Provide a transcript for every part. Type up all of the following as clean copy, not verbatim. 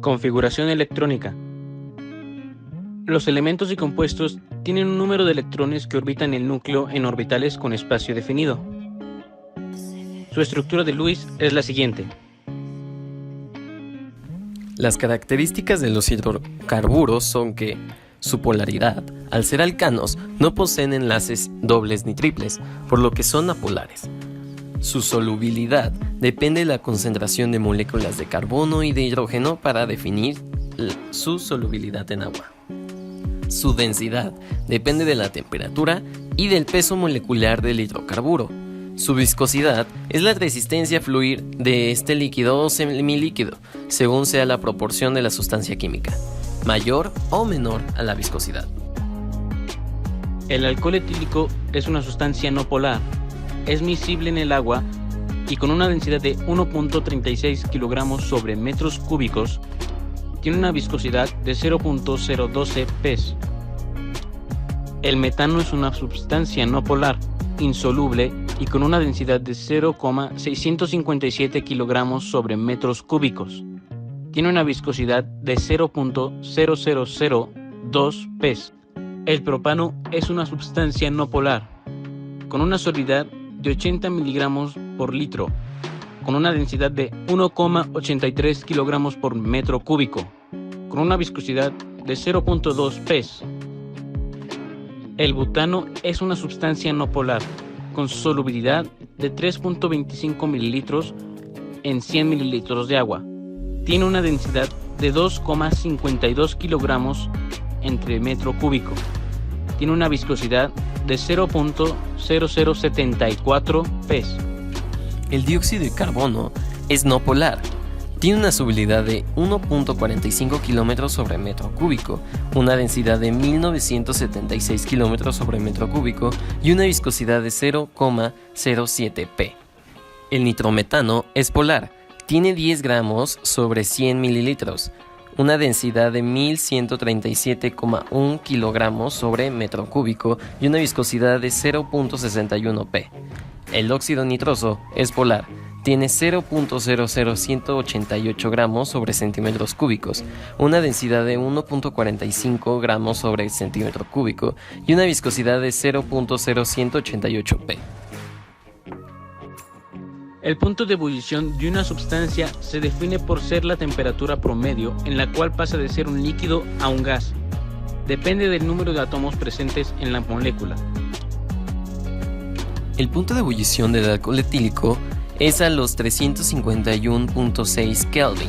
Configuración electrónica. Los elementos y compuestos tienen un número de electrones que orbitan el núcleo en orbitales con espacio definido. Su estructura de Lewis es la siguiente. Las características de los hidrocarburos son que su polaridad, al ser alcanos, no poseen enlaces dobles ni triples, por lo que son apolares. Su solubilidad depende de la concentración de moléculas de carbono y de hidrógeno para definir su solubilidad en agua. Su densidad depende de la temperatura y del peso molecular del hidrocarburo. Su viscosidad es la resistencia a fluir de este líquido o semilíquido, según sea la proporción de la sustancia química, mayor o menor a la viscosidad. El alcohol etílico es una sustancia no polar. Es miscible en el agua y con una densidad de 1.36 kilogramos sobre metros cúbicos, tiene una viscosidad de 0.012 pes. El metano es una sustancia no polar, insoluble y con una densidad de 0,657 kilogramos sobre metros cúbicos. Tiene una viscosidad de 0.0002 pes. El propano es una sustancia no polar, con una solubilidad de 80 miligramos por litro, con una densidad de 1,83 kilogramos por metro cúbico, con una viscosidad de 0.2 pes. El butano es una sustancia no polar, con solubilidad de 3.25 mililitros en 100 mililitros de agua. Tiene una densidad de 2,52 kilogramos entre metro cúbico. Tiene una viscosidad de 0.0074 pes. El dióxido de carbono es no polar. Tiene una solubilidad de 1.45 kilómetros sobre metro cúbico, una densidad de 1976 kilómetros sobre metro cúbico y una viscosidad de 0,07 p. El nitrometano es polar. Tiene 10 gramos sobre 100 mililitros, una densidad de 1137,1 kilogramos sobre metro cúbico y una viscosidad de 0.61 p. El óxido nitroso es polar. Tiene 0.00188 gramos sobre centímetros cúbicos, una densidad de 1.45 gramos sobre centímetro cúbico y una viscosidad de 0.0188 p. El punto de ebullición de una sustancia se define por ser la temperatura promedio en la cual pasa de ser un líquido a un gas. Depende del número de átomos presentes en la molécula. El punto de ebullición del alcohol etílico es a los 351.6 Kelvin.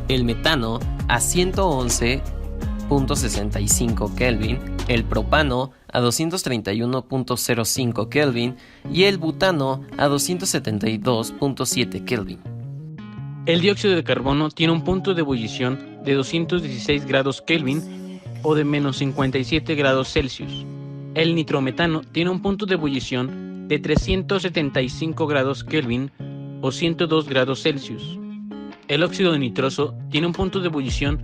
El metano a 111.65 Kelvin, el propano a 231.05 Kelvin y el butano a 272.7 Kelvin. El dióxido de carbono tiene un punto de ebullición de 216 grados Kelvin o de menos 57 grados Celsius. El nitrometano tiene un punto de ebullición de 375 grados Kelvin o 102 grados Celsius. El óxido nitroso tiene un punto de ebullición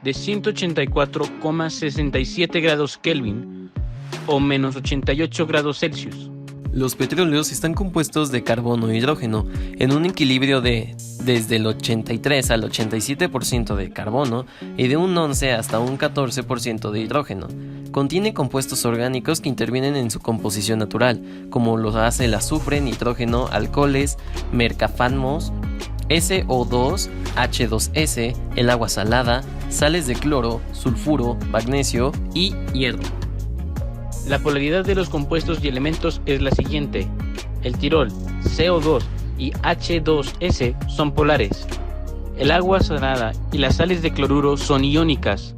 de 184,67 grados Kelvin o menos 88 grados Celsius. Los petróleos están compuestos de carbono e hidrógeno en un equilibrio de desde el 83 al 87% de carbono y de un 11 hasta un 14% de hidrógeno. Contiene compuestos orgánicos que intervienen en su composición natural, como lo hace el azufre, nitrógeno, alcoholes, mercaptamos, SO2, H2S, el agua salada, sales de cloro, sulfuro, magnesio y hierro. La polaridad de los compuestos y elementos es la siguiente. El tirol, CO2 y H2S son polares. El agua salada y las sales de cloruro son iónicas.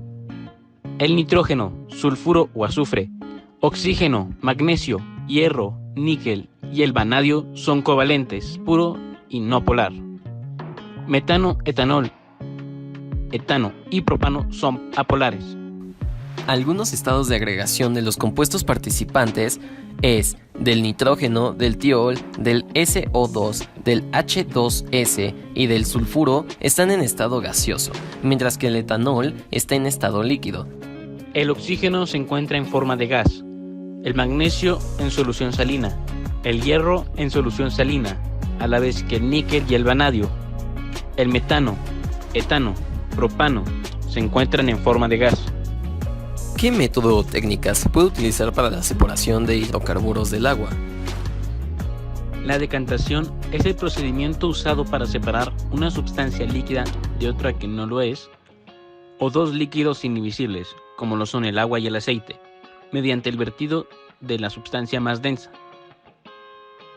El nitrógeno, sulfuro o azufre, oxígeno, magnesio, hierro, níquel y el vanadio son covalentes, puro y no polar. Metano, etanol, etano y propano son apolares. Algunos estados de agregación de los compuestos participantes es del nitrógeno, del tiol, del SO2, del H2S y del sulfuro están en estado gaseoso, mientras que el etanol está en estado líquido. El oxígeno se encuentra en forma de gas, el magnesio en solución salina, el hierro en solución salina, a la vez que el níquel y el vanadio. El metano, etano, propano se encuentran en forma de gas. ¿Qué método o técnica se puede utilizar para la separación de hidrocarburos del agua? La decantación es el procedimiento usado para separar una sustancia líquida de otra que no lo es, o dos líquidos indivisibles, como lo son el agua y el aceite, mediante el vertido de la sustancia más densa.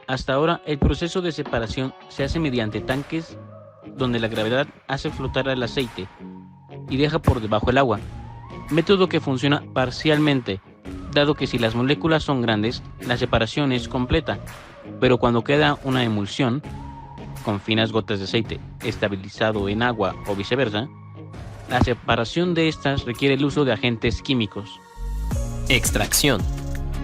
Hasta ahora, el proceso de separación se hace mediante tanques donde la gravedad hace flotar el aceite y deja por debajo el agua, método que funciona parcialmente, dado que si las moléculas son grandes, la separación es completa, pero cuando queda una emulsión, con finas gotas de aceite estabilizado en agua o viceversa, la separación de estas requiere el uso de agentes químicos. Extracción.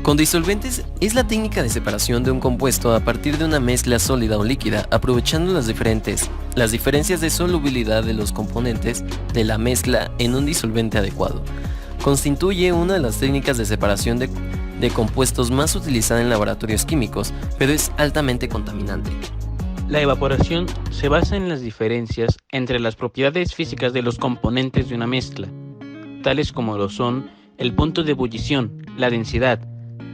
Con disolventes es la técnica de separación de un compuesto a partir de una mezcla sólida o líquida, aprovechando las diferencias de solubilidad de los componentes de la mezcla en un disolvente adecuado. Constituye una de las técnicas de separación de compuestos más utilizada en laboratorios químicos, pero es altamente contaminante. La evaporación se basa en las diferencias entre las propiedades físicas de los componentes de una mezcla, tales como lo son el punto de ebullición, la densidad,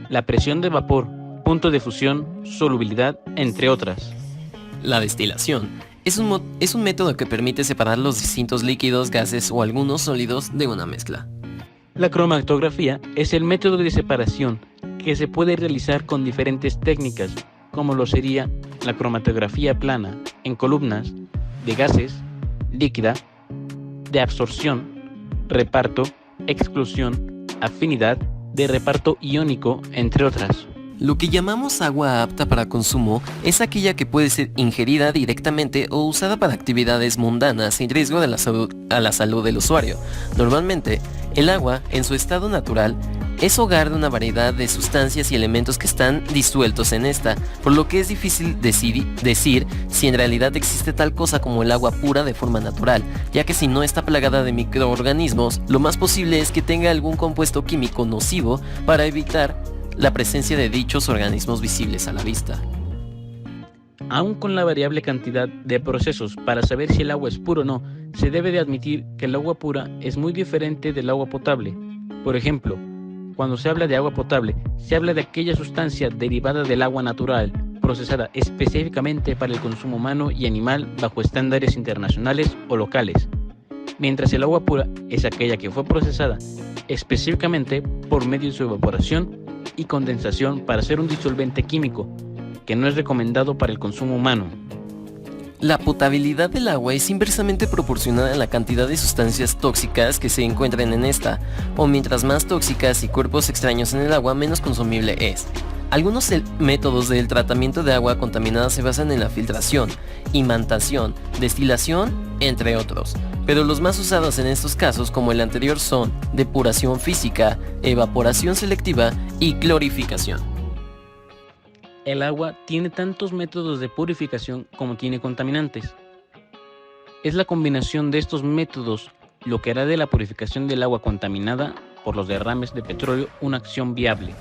la presión de vapor, punto de fusión, solubilidad, entre otras. La destilación es un método que permite separar los distintos líquidos, gases o algunos sólidos de una mezcla. La cromatografía es el método de separación que se puede realizar con diferentes técnicas, como lo sería la cromatografía plana, en columnas, de gases, líquida, de absorción, reparto, exclusión, afinidad, de reparto iónico, entre otras. Lo que llamamos agua apta para consumo es aquella que puede ser ingerida directamente o usada para actividades mundanas sin riesgo de a la salud del usuario. Normalmente, el agua, en su estado natural, es hogar de una variedad de sustancias y elementos que están disueltos en esta, por lo que es difícil decir si en realidad existe tal cosa como el agua pura de forma natural, ya que si no está plagada de microorganismos, lo más posible es que tenga algún compuesto químico nocivo para evitar la presencia de dichos organismos visibles a la vista. Aún con la variable cantidad de procesos para saber si el agua es pura o no, se debe de admitir que el agua pura es muy diferente del agua potable. Por ejemplo, cuando se habla de agua potable, se habla de aquella sustancia derivada del agua natural, procesada específicamente para el consumo humano y animal bajo estándares internacionales o locales, mientras el agua pura es aquella que fue procesada específicamente por medio de su evaporación y condensación para ser un disolvente químico, que no es recomendado para el consumo humano. La potabilidad del agua es inversamente proporcional a la cantidad de sustancias tóxicas que se encuentran en esta, o mientras más tóxicas y cuerpos extraños en el agua, menos consumible es. Algunos métodos del tratamiento de agua contaminada se basan en la filtración, imantación, destilación, entre otros, pero los más usados en estos casos, como el anterior, son depuración física, evaporación selectiva y clorificación. El agua tiene tantos métodos de purificación como tiene contaminantes. Es la combinación de estos métodos lo que hará de la purificación del agua contaminada por los derrames de petróleo una acción viable.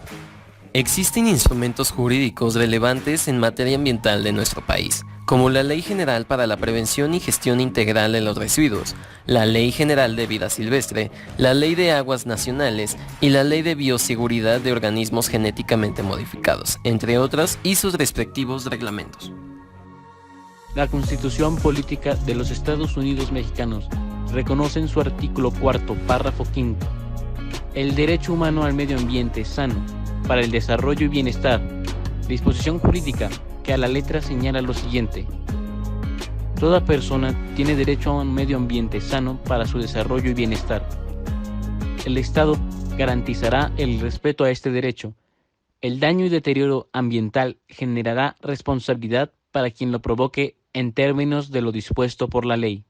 Existen instrumentos jurídicos relevantes en materia ambiental de nuestro país, como la Ley General para la Prevención y Gestión Integral de los Residuos, la Ley General de Vida Silvestre, la Ley de Aguas Nacionales y la Ley de Bioseguridad de Organismos Genéticamente Modificados, entre otras, y sus respectivos reglamentos. La Constitución Política de los Estados Unidos Mexicanos reconoce en su artículo 4, párrafo 5, el derecho humano al medio ambiente sano, para el desarrollo y bienestar, disposición jurídica que a la letra señala lo siguiente: toda persona tiene derecho a un medio ambiente sano para su desarrollo y bienestar. El Estado garantizará el respeto a este derecho. El daño y deterioro ambiental generará responsabilidad para quien lo provoque en términos de lo dispuesto por la ley.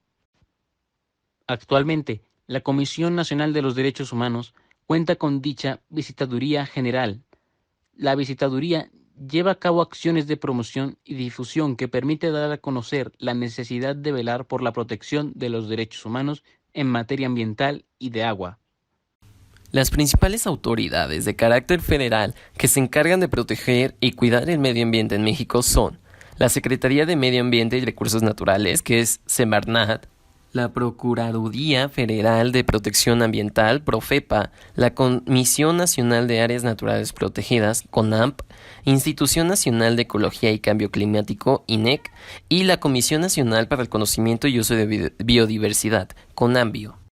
Actualmente, la Comisión Nacional de los Derechos Humanos cuenta con dicha Visitaduría General. La Visitaduría lleva a cabo acciones de promoción y difusión que permite dar a conocer la necesidad de velar por la protección de los derechos humanos en materia ambiental y de agua. Las principales autoridades de carácter federal que se encargan de proteger y cuidar el medio ambiente en México son la Secretaría de Medio Ambiente y Recursos Naturales, que es Semarnat, la Procuraduría Federal de Protección Ambiental, Profepa, la Comisión Nacional de Áreas Naturales Protegidas, CONAMP, Institución Nacional de Ecología y Cambio Climático, INEC, y la Comisión Nacional para el Conocimiento y Uso de Biodiversidad, CONAMBio.